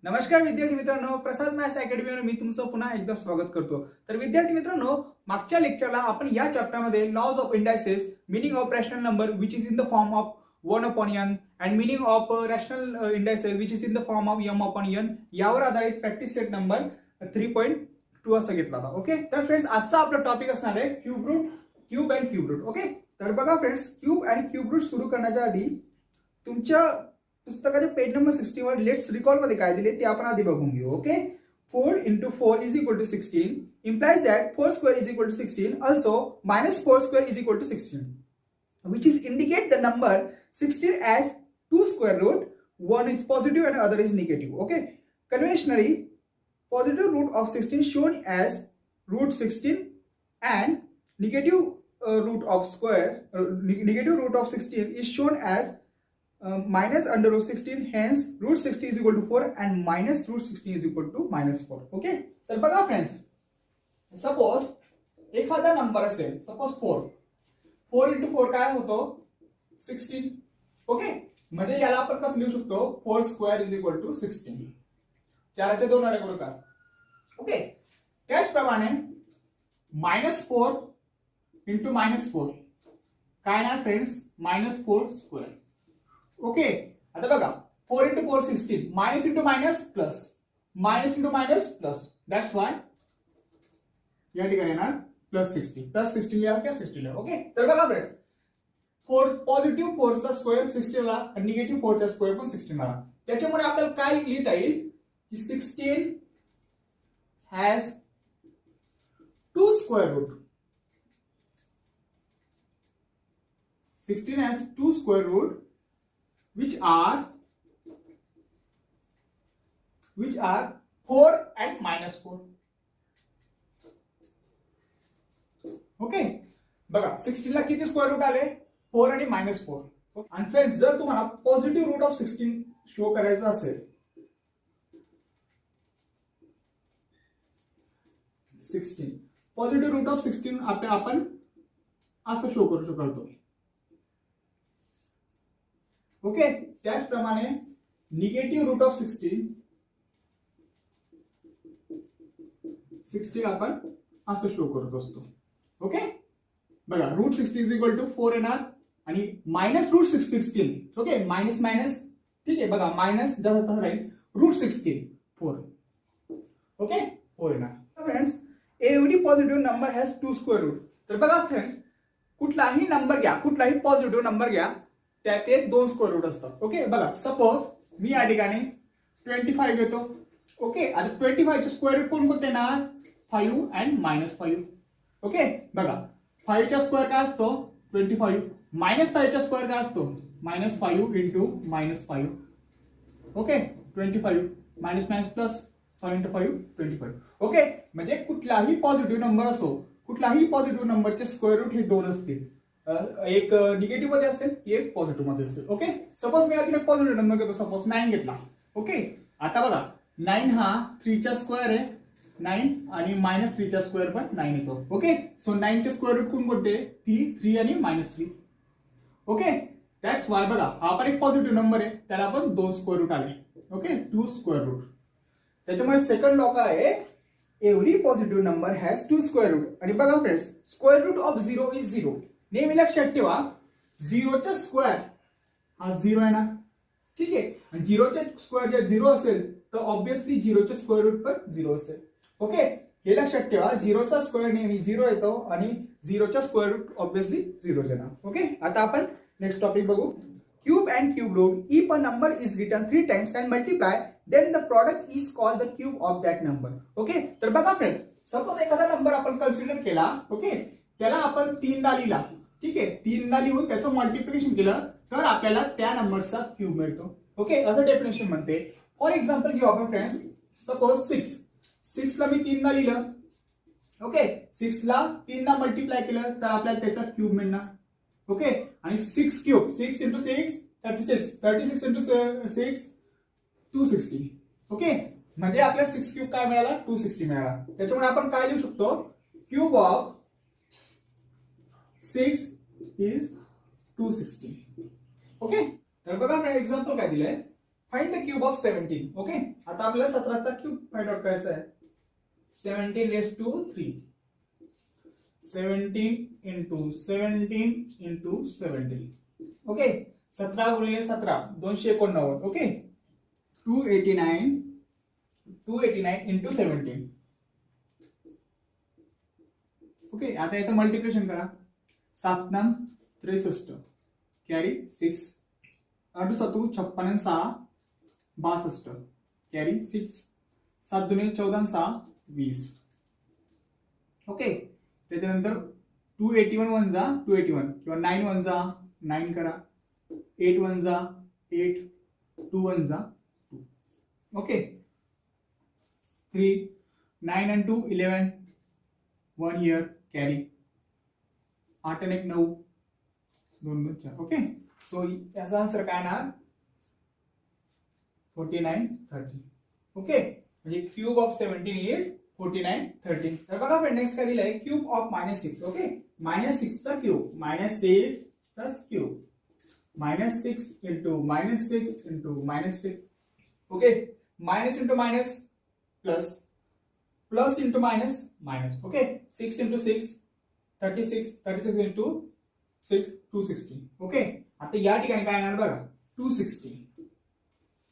नमस्कार विद्यार्थी मित्रांनो, प्रसाद मॅथ्स अकॅडमीवर मी तुमचं पुन्हा एकदा स्वागत करतो. तर विद्यार्थी मित्रांनो, मागच्या लेक्चरला आपण या चॅप्टरमध्ये laws of indices, meaning of rational number which is in the form of 1/n and meaning of rational indices which is in the form of m/n यावर आधारित प्रॅक्टिस सेट नंबर 3.2 असं घेतला होता. ओके, तर फ्रेंड्स आजचा आपला topic असणार आहे cube root, cube and cube root. Okay, तर बघा फ्रेंड्स, क्यूब आणि क्यूब रूट सुरू करण्याच्या आधी तुमच्या पुस्तकाच्या पेज नंबर 60 वर लेट्स रिकॉल मध्ये काय दिले ते आपण आधी बघून घेऊ. Okay, 4 into 4 is equal to 16 implies that 4 square is equal to 16. Also, minus 4 square is equal to 16, which is indicate the number 16 as 2 square root. One is positive and other is negative. Okay, conventionally, positive root of 16 shown as root 16 and negative root of square, negative root of 16 is shown as minus under root 16. Hence root 60 is equal to 4 and minus root 16 is equal to minus 4. Okay, तर बघा friends, suppose एखादा number असेल, suppose 4 into 4 काय होतो 16. Okay, म्हणजे याला आपण कसं लिहू शकतो, 4 square is equal to 16. चाराचे दोन अडे गुणाकार. ओके, त्याचप्रमाणे -4 into -4 काय ना फ्रेंड्स, -4 square. ओके, आता बघा 4 into 4 16, minus into minus plus, minus into minus plus, that's why या ठिकाणी येणार +60, +16 लिहा किंवा 60 लिहा. ओके, तर बघा फ्रेंड्स, 4 पॉझिटिव्ह 4 चा स्क्वेअर 16 ला आणि निगेटिव्ह 4 चा स्क्वेअर पण 16 ला. त्याच्यामुळे आपल्याला काय लिहिता येईल की 16 has 2 square root. 16 has 2 square root which are 4 and -4. Okay, बघा 16 ला किती स्क्वेअर रूट आले, 4 आणि -4. आणि फ्रेंड्स, जर तुम्हाला पॉझिटिव्ह रूट ऑफ 16 शो करायचं असेल, 16 पॉझिटिव्ह रूट ऑफ 16 आपण असं शो करू शकतो. ओके, त्याचप्रमाणे निगेटिव्ह रूट ऑफ 16 आपण असं शो करत असतो. ओके, बघा रूट 60 इज इक्वल टू 4 येणार आणि minus root 16. Okay, minus minus, ठीक आहे, बघा मायनस जसं तसं राहील, रूट 16 4. ओके, 4 येणार. Friends, every positive number has 2 square root. तर बघा फ्रेंड्स, कुठलाही नंबर घ्या, कुठलाही पॉझिटिव्ह नंबर घ्या, त्यात 2 स्क्वेअर रूट असतात. ओके, बघा सपोज मी या ठिकाणी 25 घेतो. ओके, आता 25 चे स्क्वेअर रूट कोणते येणार, 5 अँड -5. ओके, बघा 5 चा स्क्वेअर काय असतो 25, -5 चा स्क्वेअर काय असतो -5 into -5. Okay, 25 minus plus 5 into 5 25. Okay, म्हणजे कुठलाही पॉझिटिव्ह नंबर असो, कुठलाही पॉझिटिव्ह नंबरचे स्क्वेअर रूट हे 2 असतील. एक निगेटिव्ह मध्ये असेल, एक पॉझिटिव्ह मध्ये असेल. ओके, सपोज मी याच्याने पॉझिटिव्ह नंबर घेतो, सपोज 9 घेतला. ओके, आता बघा 9 हा 3 चा स्क्वेअर आहे 9 आणि -3 चा स्क्वेअर पण 9 येतो. ओके, सो 9 चे स्क्वेअर रूट कोणते, 3 आणि -3. ओके, दॅट्स वाय बघा हा पण एक पॉझिटिव्ह नंबर आहे, त्याला आपण 2 स्क्वेअर रूट आले. Okay, 2 square root. त्याच्यामुळे सेकंड लॉ काय आहे, every positive number has 2 square root. आणि बघा friends, square root of 0 is 0. नेहमी लक्षात ठेवा, 0 चा स्क्वेअर हा 0 आहे ना, ठीक आहे, आणि 0 चा स्क्वेअर जर 0 असेल तर ऑब्विसली 0 चा स्क्वेअर रूट पण 0 असेल. ओके, हे लक्षात ठेवा, 0 चा स्क्वेअर नेहमी 0 येतो आणि 0 चा स्क्वेअर रूट ऑब्विसली 0 येणार. ओके, आता आपण नेक्स्ट टॉपिक बघू. Cube and cube root. If a number is written 3 times and multiply, then the product is called the cube of that number. Okay, तर बघा फ्रेंड्स, सपोज एखादा number आपण consider केला. Okay, त्याला आपण 3दा लिहिला, ठीक आहे, 3दा लिहून त्याचं मल्टिप्लिकेशन केलं तर आपल्याला त्या नंबरचा क्यूब मिळतो. ओके, असं डेफिनेशन म्हणते. फॉर एक्झाम्पल घेऊ आपण फ्रेंड्स, सपोज 6 ला मी 3दा लिहिलं. ओके, 6 ला 3दा मल्टिप्लाय केलं तर आपल्याला त्याचा क्यूब मिळणार. ओके, आणि 6 क्यूब, 6 into 6 36, 36 into 6 260. ओके, म्हणजे आपल्याला 6 क्यूब काय मिळाला, 260 मिळाला. त्याच्यामुळे आपण काय लिहू शकतो, क्यूब ऑफ 6 is 260. ओके, तर बघा मी एक्झाम्पल काय दिलंय, find the cube of 17. Okay, आता आपल्याला 17चा क्यूब फाइंड आउट करायचा आहे. 17 raised to 3. 17 into 17 into 17. Okay, 17 गुणिले 17 289. Okay, 289 into 17. ओके, आता याचं मल्टिप्लिकेशन करा. 7 9 63 कॅरी 6 8 7 56 6 62 कॅरी 6 7 दुने 14 6 20. ओके, त्याच्यानंतर 281 1 जा 281 किंवा 9 1 जा 9 करा, 8 1 जा 8, 2 1 जा 2. Okay, 3 9 and 2 11 1 here carry 8 and 1 9 2 2 4. Okay, so याचा आन्सर काय येणार 49 30. ओके, म्हणजे क्यूब ऑफ 17 इज 49 30. तर बघा फ्रेंड, नेक्स्ट काय दिलंय क्यूब ऑफ -6. ओके, -6 चा क्यूब, -6 चा cube, -6 into -6 into -6. Okay, minus into minus plus, plus into minus minus. Okay, 6 into 6 36 into 6 260. Okay, आता या ठिकाणी काय येणार बघा 260.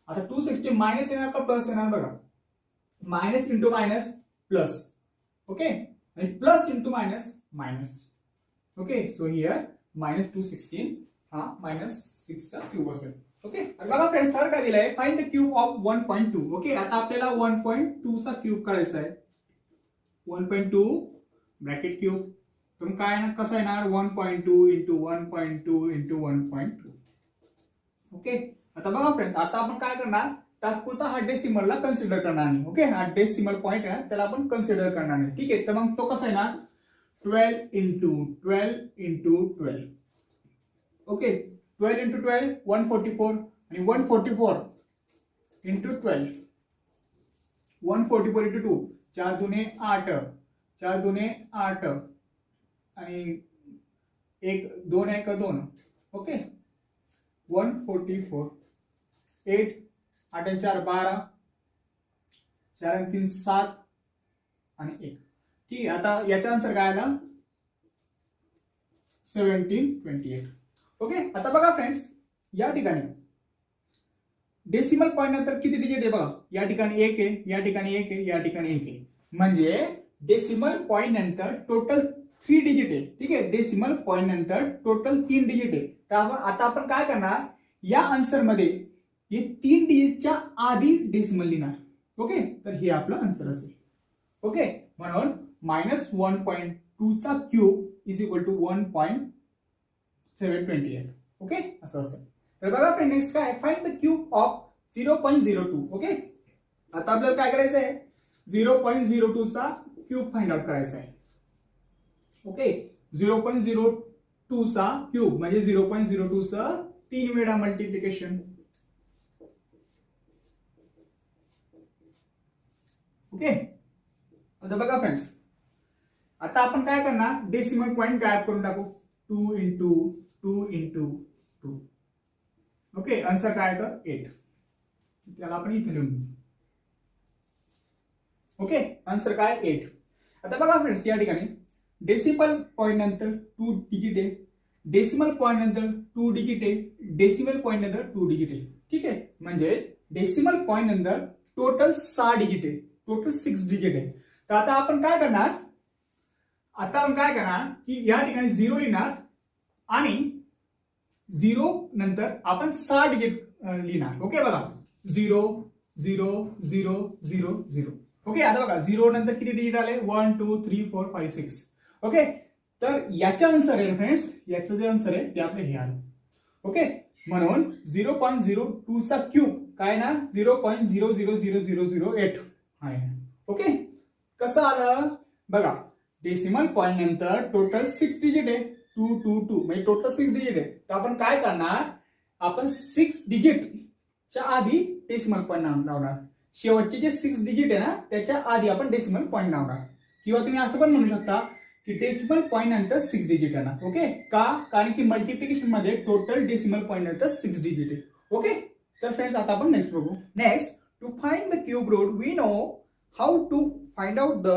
आता 260 मायनस येणार का प्लस येणार बघा, minus into minus plus. Okay, आणि plus into minus minus. Okay, so here -216 हा -6 चा क्यूब असेल. ओके, बघा फ्रेंड्स, थर्ड काय दिलाय find the cube of 1.2. Okay, आता आपल्याला 1.2 चा क्यूब काढायचा आहे. 1.2 ब्रॅकेट क्यूब, तर काय ना कसं येणार 1.2 into 1.2 into 1.2. ओके, आता बघा फ्रेंड्स, आता आपण काय करणार तात्पुरता हा डेसिमलला कन्सिडर करणार नाही. ओके, हा डेसिमल पॉइंट आहे त्याला आपण कन्सिडर करणार नाही. ठीक आहे, तर मग तो कसा येणार 12 into 12 into 12. ओके, 12 into 12 144 आणि 144 into 12 144 into 2 4 दुने 8 4 दुने 8 आणि 1 2 1 2. ओके, 144 8 8 आणि 4 12 4 आणि 3 7 आणि 1. ठीक आहे, आता याचा आन्सर काय आला 1728. ओके, आता बघा फ्रेंड्स, या ठिकाणी डेसिमल पॉइंट नंतर किती डिजिट आहे बघा, या ठिकाणी 1 आहे, या ठिकाणी 1 आहे, या ठिकाणी 1 आहे. म्हणजे डेसिमल पॉइंट नंतर टोटल 3 डिजिट आहे. ठीक आहे, डेसिमल पॉइंट नंतर टोटल 3 डिजिट आहे. तर आता आपण काय करणार या आन्सर मध्ये हे 3 डिजिटच्या आधी डेसिमल लिहिणार. ओके, तर हे आपलं आन्सर असेल. ओके, म्हणून -1.2 चा cube is equal to 1.728. Okay, असं असेल. तर बघा फ्रेंड, नेक्स्ट काय find the cube of 0.02. Okay, आता आपल्याला काय करायचं आहे 0.02 चा क्यूब फाइंड आउट करायचा आहे. ओके, 0.02 चा क्यूब म्हणजे 0.02 चा 3 वेळा मल्टिप्लिकेशन. ओके, आता बघा फ्रेंड्स, आता आपण काय करणार डेसिमल पॉइंट गायब करून टाकू. 2 into 2 into 2. ओके, आन्सर काय येतं 8. त्याला आपण इथे लिहून घेऊ. ओके, आन्सर काय 8. आता बघा फ्रेंड्स, या ठिकाणी डेसिमल पॉइंट नंतर 2 डिजिट आहे, डेसिमल पॉइंट नंतर 2 डिजिट आहे, डेसिमल पॉइंट नंतर 2 डिजिट आहे. ठीक आहे, म्हणजे डेसिमल पॉइंट नंतर टोटल 6 डिजिट आहे, टोटल 6 डिजिट आहे. तर आता आपण काय करणार की या ठिकाणी 0 लिहिणार आणि 0 नंतर आपण 6 डिजिट लिहिणार. ओके, बघा 0 0 0 0 0. ओके, आता बघा 0 नंतर किती डिजिट आले 1 2 3 4 5 6. ओके, तर याचा आन्सर आहे फ्रेंड्स, याचं जे आन्सर आहे ते आपले हे आलं. ओके, म्हणून 0.02 चा क्यूब काय ना 0.000008 आहे. ओके, कसं आलं बघा, डेसिमल पॉइंट नंतर टोटल 6 डिजिट आहे, 2 2 2 म्हणजे टोटल 6 डिजिट आहे. तर आपण काय करणार, आपण 6 डिजिटच्या आधी डेसिमल पॉइंट लावणार. शेवटचे जे 6 डिजिट आहे ना त्याच्या आधी आपण डेसिमल पॉइंट लावणार. किंवा तुम्ही असं पण म्हणू शकता की डेसिमल पॉइंट नंतर 6 डिजिट आहे ना. ओके, का, कारण की मल्टिप्लिकेशन मध्ये टोटल डेसिमल पॉइंट नंतर 6 डिजिट आहे. ओके, तर फ्रेंड्स आता आपण नेक्स्ट बघू. Next, to find the cube root we know how to find out the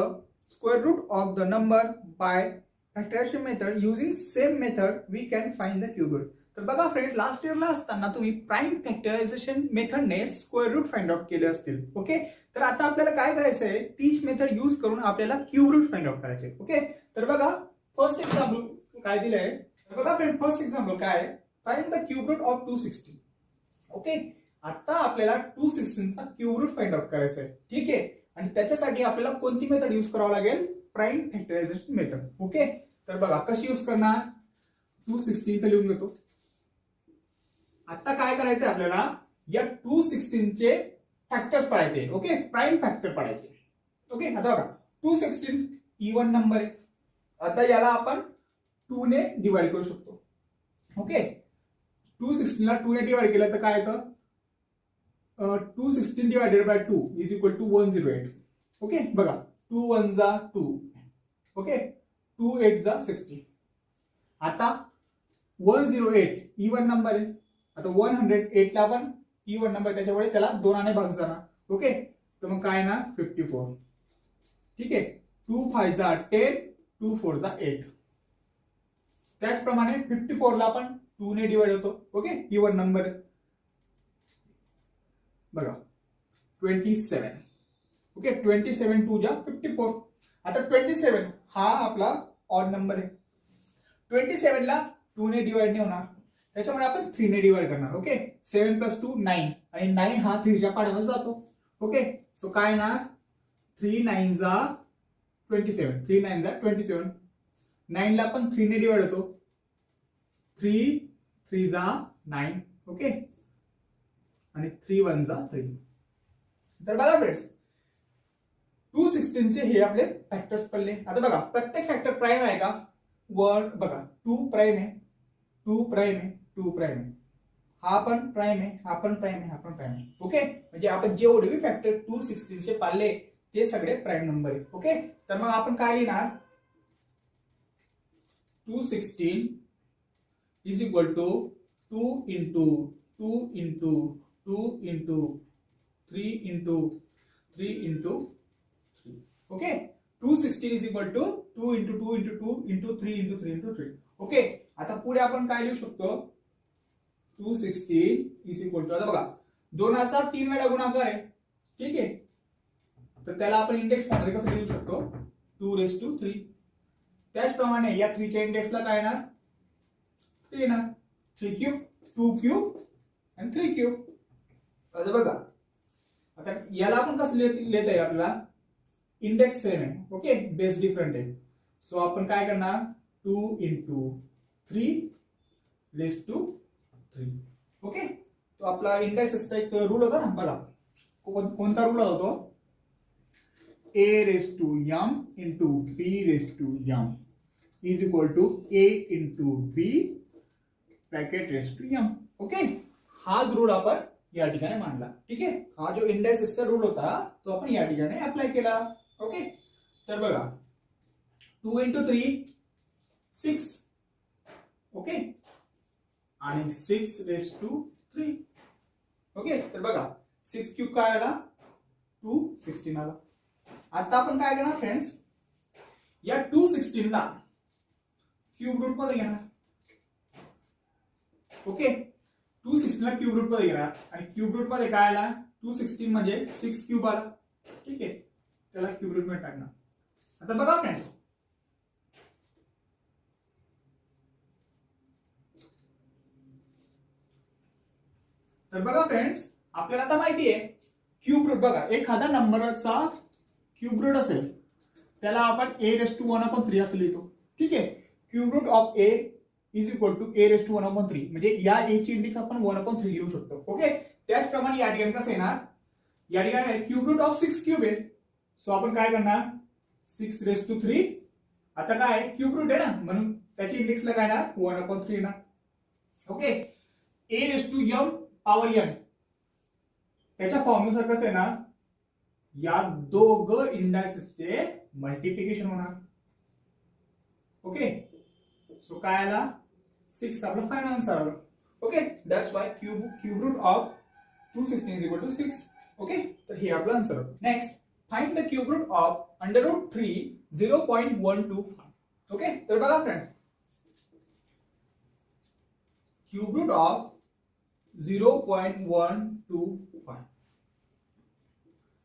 square root of the number by factorisation method. Using same method we can find the cube root. तर बघा friend, last इयरला असताना तुम्ही prime factorisation मेथडने square root find out केले असतील. Okay, तर आता आपल्याला काय करायचं आहे, तीच मेथड यूज करून आपल्याला क्यूब रूट फाइंड आउट करायचे. ओके, तर बघा फर्स्ट एक्झाम्पल काय दिलंय. तर बघा फ्रेंड, फर्स्ट एक्झाम्पल काय, find the cube root of 216. Okay, आता आपल्याला 216 चा क्यूब रूट फाइंड आउट करायचा आहे. ठीक आहे, आणि त्याच्यासाठी आपल्याला कोणती मेथड यूज करावं लागेल, प्राइम फॅक्टरायझेशन मेथड. ओके, तर बघा कशी यूज करणार, 216 तर लिहून घेतो. आता काय करायचंय आपल्याला, या 216 चे फॅक्टर्स पाडायचे. ओके, प्राइम फॅक्टर पाडायचे. ओके, आता बघा 216 इवन नंबर आहे. आता याला आपण 2 ने डिवाइड करू शकतो. ओके, 216 ला 2 ने डिवाइड केलं तर काय येतं, 216 divided by 2 is equal to 108. Okay, बघा 2 1 जा 2. ओके, 2 8 जा 60. आता 108 इवन नंबर आहे. आता 108 ला पण इवन नंबर, त्याच्यामुळे त्याला 2 ने भाग जाणार. ओके, तर मग काय ना 54. ठीक आहे, 2 5 जा 10, 2 4 जा 8. त्याचप्रमाणे 54 ला पण 2 ने डिवाइड होतो. ओके, इवन नंबर बघा 27. ओके, 27 2 जा 54. आता 27 हा आपला ऑड नंबर आहे. 27 ला 2 ने डिवाइड नाही होणार, त्याच्यामुळे आपण 3 ने डिवाइड करणार. ओके, 7 + 2 9, आणि 9 हा 3 च्या पाड्यामध्ये जातो. ओके, सो काय ना 3 9 जा 27, 3 9 जा 27. 9 ला पण 3 ने डिवाइड होतो, 3 3 जा 9. ओके, आणि 3 1 जा 3. तर बघा फ्रेंड्स, 216 चे हे आपले फॅक्टर्स पडले. आता बघा प्रत्येक फॅक्टर प्राइम आहे का, 1 बघा 2 प्राइम आहे, 2 प्राइम आहे, 2 प्राइम आहे, हा पण प्राइम आहे, हा पण प्राइम आहे, हा पण प्राइम आहे. ओके, म्हणजे आपण जेवढे भी फॅक्टर 216 चे पाळले ते सगळे प्राइम नंबर आहे. ओके, तर मग आपण काय लिहिणार, 216 is equal to 2 into 2 into 2 into 3 into 3 into 3. Okay, 216 is equal to 2 into 2 into 2 into 3 into 3 into 3. Okay, आता पुढे आपण काय लिहू शकतो, 216 इज इक्वल टू, आता बघा 2 असा 3 वेळा गुणाकार आहे. ठीक आहे, तर त्याला आपण इंडेक्स मध्ये कसं लिहू शकतो, 2⁻3. त्याचप्रमाणे या 3 च्या इंडेक्सला काय येणार, 3 येणार. 3 क्यूब 2 क्यूब आणि 3 क्यूब. आता बघा, आता याला आपण कसं लिहिता येईल, आपल्याला इंडेक्स सेम आहे. ओके, बेस डिफरंट आहे. सो आपण काय करणार, 2 इंटू 3⁻3. ओके, तो आपला इंडेक्सचा एक रूल होता ना, बघा कोणता रूल होता तो, a⁻m into b⁻m is equal to a into b bracket raise to m. Okay, हाच रूल आपण या ठिकाणी मांडला. ठीक आहे, हा जो इंडेक्सचा रूल होता तो आपण या ठिकाणी अप्लाय केला. ओके, तर बघा 2 इंटू 3 6. ओके, आणि 6⁻3. ओके, तर बघा 6 क्यूब काय आला, 216 आला. आता आपण काय करणार फ्रेंड्स, या 216 ला क्यूब रूट मध्ये घेणार. ओके, 216 ला क्यूब रूट मध्ये घेणार, आणि क्यूब रूट मध्ये काय आला, 216 म्हणजे 6 क्यूब आला. ठीक आहे, त्याला क्यूब रूट मध्ये टाकणार. आता बघा फ्रेंड्स, तर बघा फ्रेंड्स, आपल्याला आता माहिती आहे क्यूब रूट. बघा एखादा नंबरचा क्यूब रूट असेल त्याला आपण a⁻1/3 असं लिहितो. ठीक आहे, cube root of a is equal to a⁻1/3, म्हणजे या a ची इंडेक्स आपण 1/3 लिहू शकतो. ओके, त्याचप्रमाणे या ठिकाणी कसं येणार, या ठिकाणी क्यूब रूट ऑफ 6 क्यूब आहे. सो आपण काय करणार, 6⁻3. आता काय क्यूब रूट आहे ना, म्हणून त्याची इंडेक्सला काय येणार, 1/3 येणार. ओके, a⁻m पॉवर n, त्याच्या फॉर्म्युल्यानुसार कसं येणार, या दोघं इंडेक्सचे मल्टिप्लिकेशन होणार. ओके, सो काय आला, 6 आपला फायनल आन्सर आला. Okay, that's why cube root of 216 is equal to 6. Okay, तर हे आपलं आन्सर होतं. Next, find the cube root of under root 3 0.125. Okay, तर बघा फ्रेंड्स, क्यूब रूट ऑफ 0.125.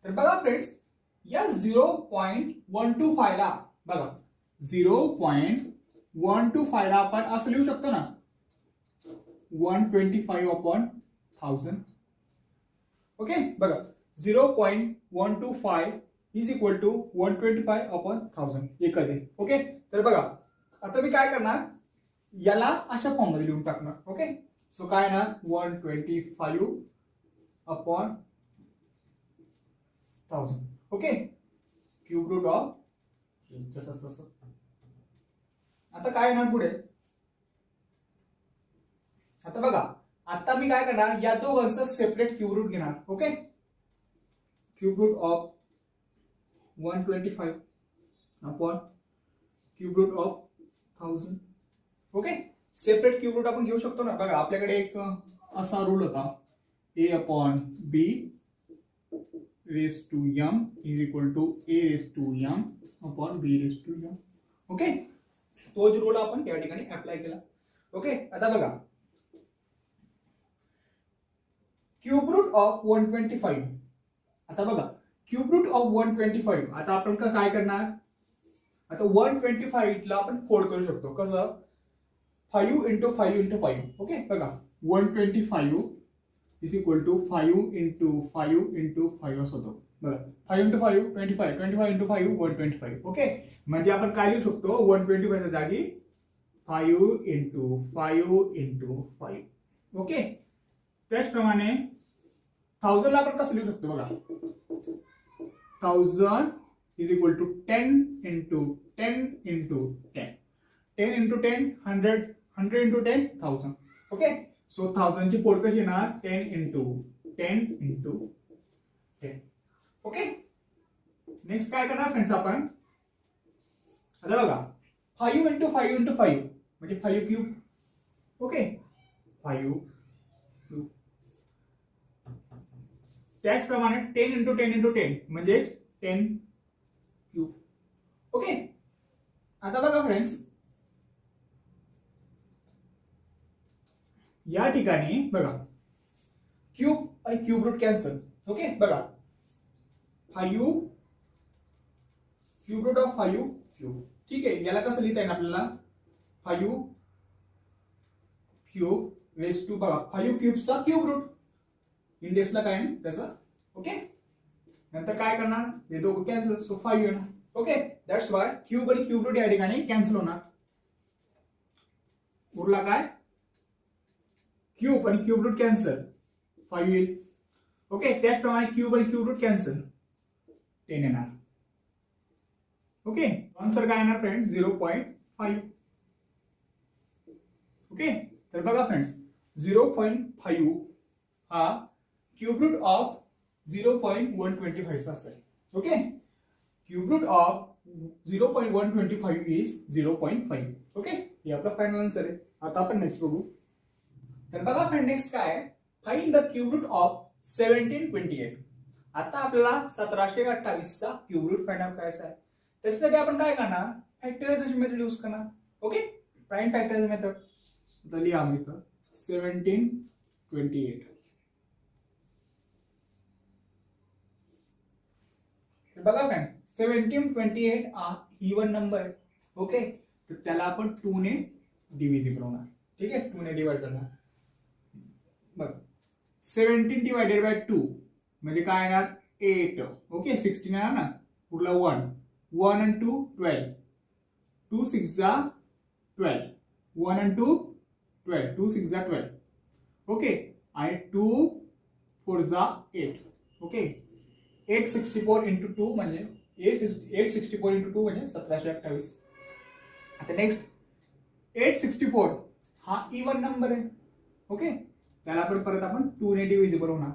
तर बघा फ्रेंड्स, या 0.125 ला बघा 0.125 ला आपण असं लिहू शकतो ना 125/1000. ओके, बघा 0.125 इज इक्वल टू 125/1000 एकच आहे. ओके, तर बघा आता मी काय करणार, याला अशा फॉर्म मध्ये लिहून टाकणार. ओके, सो काय ना 125/1000. ओके, क्यूब रूट ऑफ जसं तसं. आता काय येणार पुढे, आता बघा आता मी काय करणार, या दोघांचं सेपरेट क्यूब रूट घेणार. Okay, cube root of 125 upon cube root of 1000. Okay, separate cube root आपण घेऊ शकतो ना. बघा आपल्याकडे एक असा रूल होता, a/b raised to m is equal to a raised to m upon b raised to m. Okay, तोच रूल आपण या ठिकाणी अप्लाय केला. ओके, आता बघा क्यूब रूट ऑफ 125. आता बघा क्यूब रूट ऑफ 125, आता आपण काय करणार, आता 125 ला आपण फोल्ड करू शकतो. कसं, 5 × 5 × 5. ओके, बघा 125 इज इक्वल टू 5 × 5 × 5 असं होतं. बघा 5 × 5 25, 25 × 5 125. ओके, म्हणजे आपण काय लिहू शकतो, 125 च्या जागी 5 × 5 × 5. ओके, त्याचप्रमाणे 1000 ला आपण कसं लिहू शकतो, बघा 1000 is equal to 10 × 10 × 10. 10 × 10 100, 100 × 10 1000. Okay, so 1000 ची पोल कशी येणार, 10 × 10 × 10. ओके, नेक्स्ट काय करणार फ्रेंड्स आपण, आता बघा 5 × 5 × 5 म्हणजे 5 क्यूब. Okay, 5 cube. त्याचप्रमाणे 10 × 10 × 10 म्हणजे 10 क्यूब. ओके, आता बघा फ्रेंड्स, या ठिकाणी बघा क्यूब आणि क्यूब रूट कॅन्सल. ओके, बघा 5 क्यूब रूट ऑफ 5 क्यूब. ठीक आहे, याला कसं लिहिता येईल आपल्याला, 5 क्यूब रेस टू बघा 5 क्यूबचा क्यूब रूट, इंडेक्सला काय नाही त्याचा. ओके, नंतर काय करणार, हे दोघं कॅन्सल, सो 5 येणार. ओके, दॅट्स वाय क्यूब आणि क्यूब रूट या ठिकाणी कॅन्सल होणार. उरला काय, क्यूब आणि क्यूब रूट कॅन्सल, 5 येईल. ओके, त्याचप्रमाणे क्यूब आणि क्यूब रूट कॅन्सल, 10 येणार. ओके, आन्सर काय येणार फ्रेंड, 0.5. ओके, तर बघा फ्रेंड्स 0.5 हा क्यूब रूट ऑफ 0.125 असेल. Okay, cube root of 0.125 is 0.5. Okay, हे आपला फायनल आन्सर आहे. आता आपण नेक्स्ट बघू. तर बघा फ्रेंड, नेक्स्ट काय, find the cube root of 1728. आता आपल्याला 1728 चा क्यूब रूट फाइंड आउट करायचा आहे. त्याच्यासाठी आपण काय करणार, फॅक्टरायझेशन मेथड यूज करणार. Okay, prime factorisation method. तर लिहा आम्ही तर 1728. बघा फ्रेंड 1728 हा इवन नंबर आहे. ओके, तर त्याला आपण 2 ने डिव्हिजिबल होणार. ठीक आहे, 2 ने डिवाइड करणार. बघ 17 डिवायडेड बाय 2 म्हणजे काय येणार, 8. ओके, 16 येणार ना, पुढला 1 1 and 2 12, 2 6 जा 12, 1 and 2 12, 2 6 जा 12. ओके, आणि 2 4 जा 8. ओके, 864 into 2 म्हणजे 864 into 2 म्हणजे 1728. आता नेक्स्ट 864 हा इवन नंबर आहे. ओके, त्याला आपण परत आपण 2 ने डिव्हिजिबल होणार.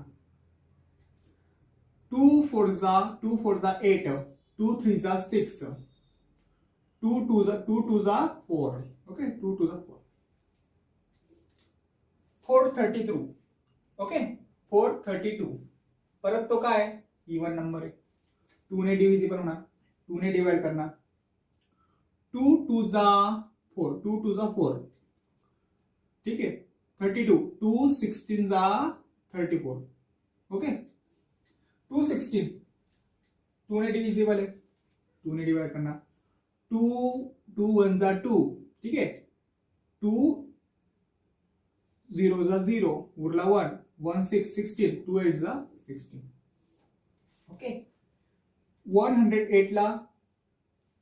2 4 जा 8, 2 3 जा 6, 2 2 जा 4. ओके, 2 2 जा 4, 432. ओके, 432 परत तो काय इवन नंबर आहे 2 ने डिव्हिजिबल होणार 2 ने डिवाइड करणार 2 2 जा 4 2 2 जा 4 ठीक आहे 32 2 16 जा 34 ओके 2 16 2 ने डिव्हिजिबल आहे 2 ने डिवाइड करना 2 2 1 जा 2 ठीक है 2 0 जा 0 उरला 1 1 6 16 2 8 जा 16 ओके 108 ला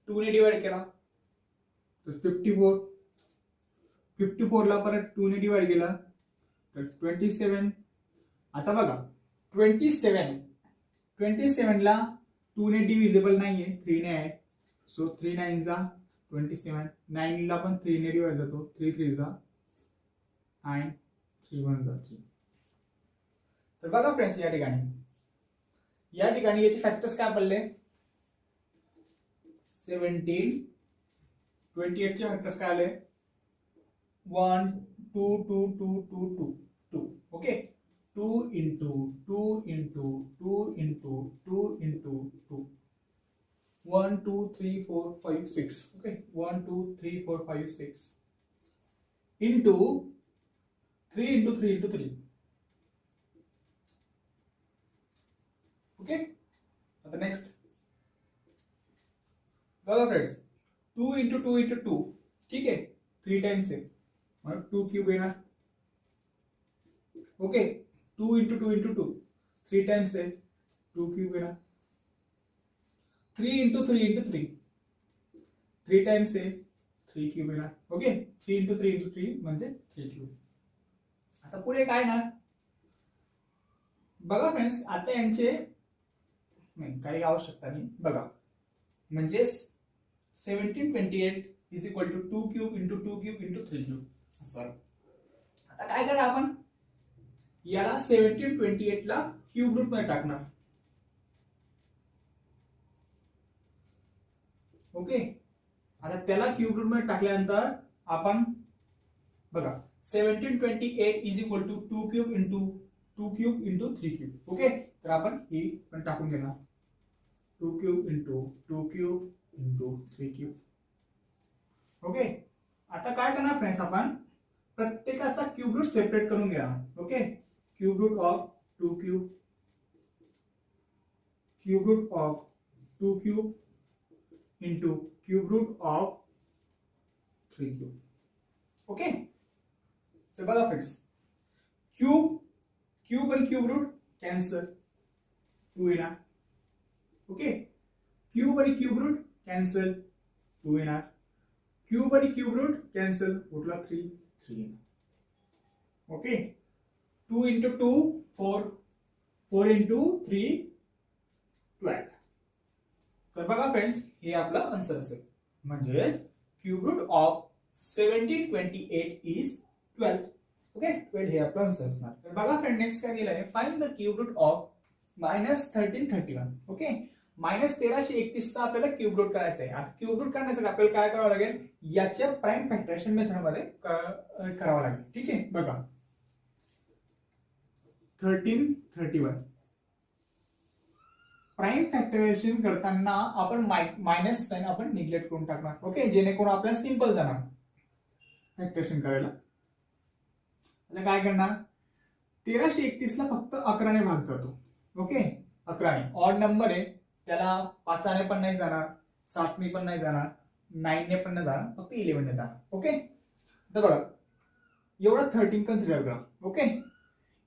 2 ने डिवाइड केला तर 54 54 ला परत 2 ने डिवाइड केला तर 27 आता बघा 27 ला 2 ने डिव्हिजिबल नाहीये 3 ने आहे सो 3 9 जा 27 9 ला पण 3 ने डिवाइड जातो 3 3 जा 9 3 1 जा 3 तर बघा फ्रेंड्स या ठिकाणी याचे फॅक्टर्स काय पडले 17 28 चे फॅक्टर्स काय आले 1 2 2 2 2 2 2 okay 2 into 2 into 2 into 2 into 2 1 2 3 4 5 6 okay 1 2 3 4 5 6 into 3 into 3 into 3 okay आता नेक्स्ट बघा फ्रेंड्स 2 into 2 into 2 ठीक है 3 टाइम्स है मतलब 2 क्यूब येणार ओके 2 into 2 into 2 3 टाइम्स है 2 क्यूब येणार 3 into 3 into 3 3 टाइम्स है 3 क्यूब येणार ओके 3 into 3 into 3 म्हणजे 3 क्यूब आता पुढे काय ना बघा फ्रेंड्स आता यांचे नाही काही आवश्यकता नाही बघा म्हणजे 1728 is equal to 2 cube into 2 cube into 3 cube असं आता काय करा आपण याला 1728 ला क्यूब रूट मध्ये टाकणार ओके आता त्याला क्यूब रूट मध्ये टाकल्यानंतर आपण बघा 1728 is equal to 2 cube into 2 cube into 3 cube okay तर आपण ही पण टाकून देणार 2 cube into 2 cube into 3 cube okay आता काय करणार फ्रेंड्स आपण प्रत्येकाचा क्यूब रूट सेपरेट करून घेणार okay cube root of 2 cube cube root of 2 cube into cube root of 3 cube okay तर बघा फ्रेंड्स क्यूब आणि क्यूब रूट कॅन्सल 2 येणार ओके क्यूब आणि क्यूब रूट कॅन्सल 2 येणार क्यूब आणि क्यूब रूट कॅन्सल उरला 3 येणार ओके 2 into 2 4 4 into 3 12 तर बघा फ्रेंड्स हे आपलं आन्सर असेल म्हणजे cube root of 1728 is 12 okay 12 हे आपलं आन्सर असणार तर बघा फ्रेंड नेक्स्ट काय दिलं आहे find the cube root of -1331 okay -1331 चा आपल्याला क्यूब रूट करायचं आहे आता क्यूब रूट करण्यासाठी आपल्याला काय करावं लागेल याच्या प्राइम फॅक्टरायझेशन मेथड मध्ये करावं लागेल ठीक आहे बघा 1331 प्राइम फॅक्टरायझेशन करताना आपण मायनस साइन आपण निग्लेक्ट करून टाकणार ओके जेणेकरून आपल्याला सिंपल जाणार फॅक्टरायझेशन करायला आता काय करणार 1331 ला फक्त 11 ने भाग जातो ओके 11 ने ऑड नंबर आहे त्याला 5 ने पण नाही जाणार 7 ने पण नाही जाणार 9 ने पण नाही जाणार फक्त 11 ने जाणार ओके तर बघा एवढा 13 कन्सिडर करा ओके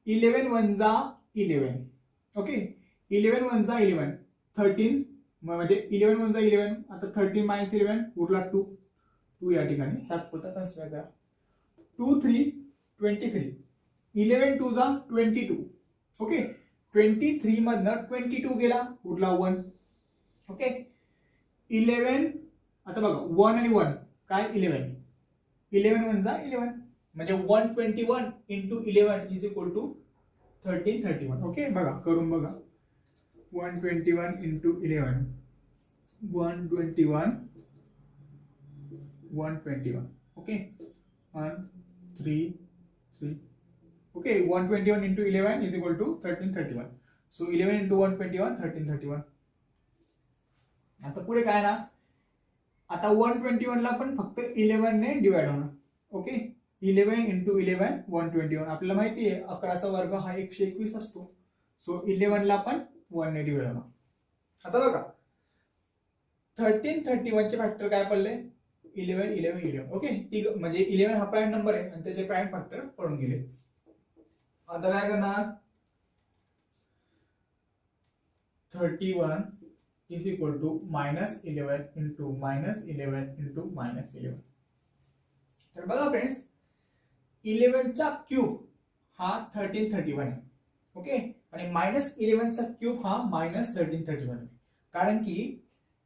11 1 जा 11 ओके 11 1 जा 11 13 म्हणजे 11 1 जा 11 आता 13 मायनस 11 उरला 2 या ठिकाणी तात्पुरता कन्सिडर करा 2 3 23 11 2 जा 22 ओके 23 मधनं 22 गेला उरला 1 ओके 11 आता बघा 1 आणि 1 काय 11 11 1 जा 11 म्हणजे 121 into 11 is equal to 1331 okay बघा करून बघा 121 into 11 121 okay 1 3 3 okay 121 into 11 is equal to 1331. So 11 into 121 1331. आता पुढे काय ना, आता 121 ला पण फक्त 11 ने डिवाइड होणार. Okay 11 into 11 121. आपल्याला माहिती आहे 11चा वर्ग हा 121 असतो. सो 11 ला पण 1 ने डिवाइड होणार. आता बघा 1331 चे फॅक्टर काय पडले 11 11 11. ओके म्हणजे 11 हा प्राईम नंबर आहे आणि त्याचे प्राईम फॅक्टर पडून गेले. आता काय करणार 31 is equal to -11 into -11 into -11. तर बघा फ्रेंड्स 11 चा क्यूब हा 1331 आहे. ओके आणि -11 चा क्यूब हा -1331 आहे. कारण की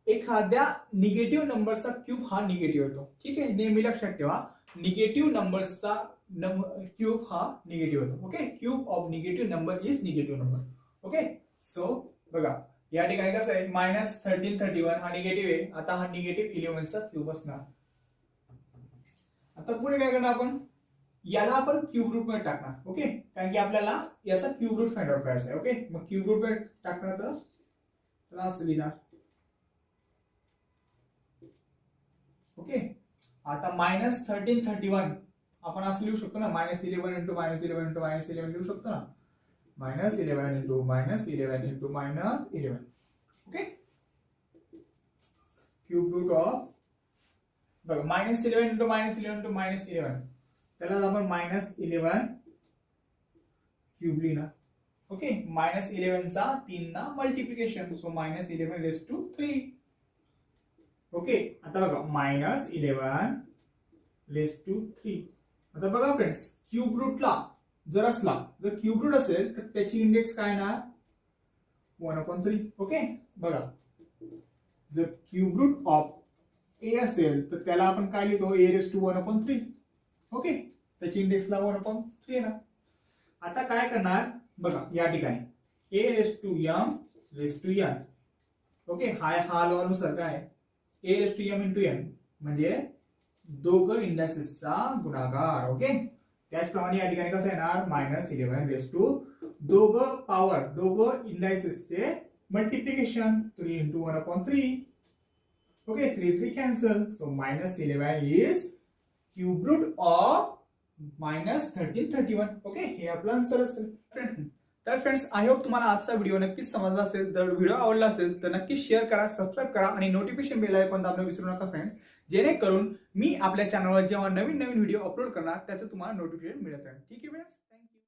एखाद्या निगेटिव्ह नंबरचा क्यूब हा निगेटिव्ह होतो. ठीक आहे नेहमी लक्षात ठेवा निगेटिव्ह नंबरचा क्यूब हा निगेटिव्ह होतो. Okay cube of negative number is negative number. Okay so बघा या ठिकाणी कसं आहे -1331 हा निगेटिव्ह आहे. आता हा निगेटिव्ह 11 चा क्यूब असणार. आता पुढे काय करणार आपण याला आपण क्यूब रूट मध्ये टाकणार. ओके कारण की आपल्याला याचा क्यूब रूट फाइंड आउट करायचा आहे. ओके मग क्यूब रूट मध्ये टाकणार तर असं लिहिणार. ओके आता -1331 आपण असं लिहू शकतो ना -11 into -11 into -11 लिहू शकतो ना -11 into -11 into -11. Okay cube root of बघा -11 into -11 into -11 त्याला आपण -11 क्यूब लिहिणार. ओके -11 चा 3 ना multiplication so -11 raised to 3. Okay आता बघा -11 raised to 3. आता बघा फ्रेंड्स क्यूब रूटला जर असला जर क्यूब रूट असेल तर त्याची इंडेक्स काय ना 1/3. ओके बघा जर क्यूब रूट ऑफ ए असेल तर त्याला आपण काय लिहितो a raised to 1/3. ओके त्याची इंडेक्सला 1/3 येणार. आता काय करणार बघा या ठिकाणी a raised to m raised to n. Okay हा लॉ नुसार काय a raised to m into n म्हणजे दोघं इंडायसेसचा गुणाकार. ओके त्याचप्रमाणे या ठिकाणी कसं येणार -11 raised to दोघं इंडायसेसचे multiplication 3 into 1/3. Okay 3 cancel so -11 is cube root of -1331. Okay हे आपलं आन्सर असेल. तर फ्रेंड्स आय होप तुम्हाला आजचा व्हिडिओ नक्कीच समजला असेल. जर व्हिडिओ आवडला असेल तर नक्की शेअर करा सबस्क्राईब करा आणि नोटिफिकेशन बेल आयकॉन दाबणं विसरू नका फ्रेंड्स जेणेकरून मी आपल्या चॅनलवर जेव्हा नवीन व्हिडिओ अपलोड करणार त्याचं तुम्हाला नोटिफिकेशन मिळत राहील. ठीक आहे फ्रेंड्स.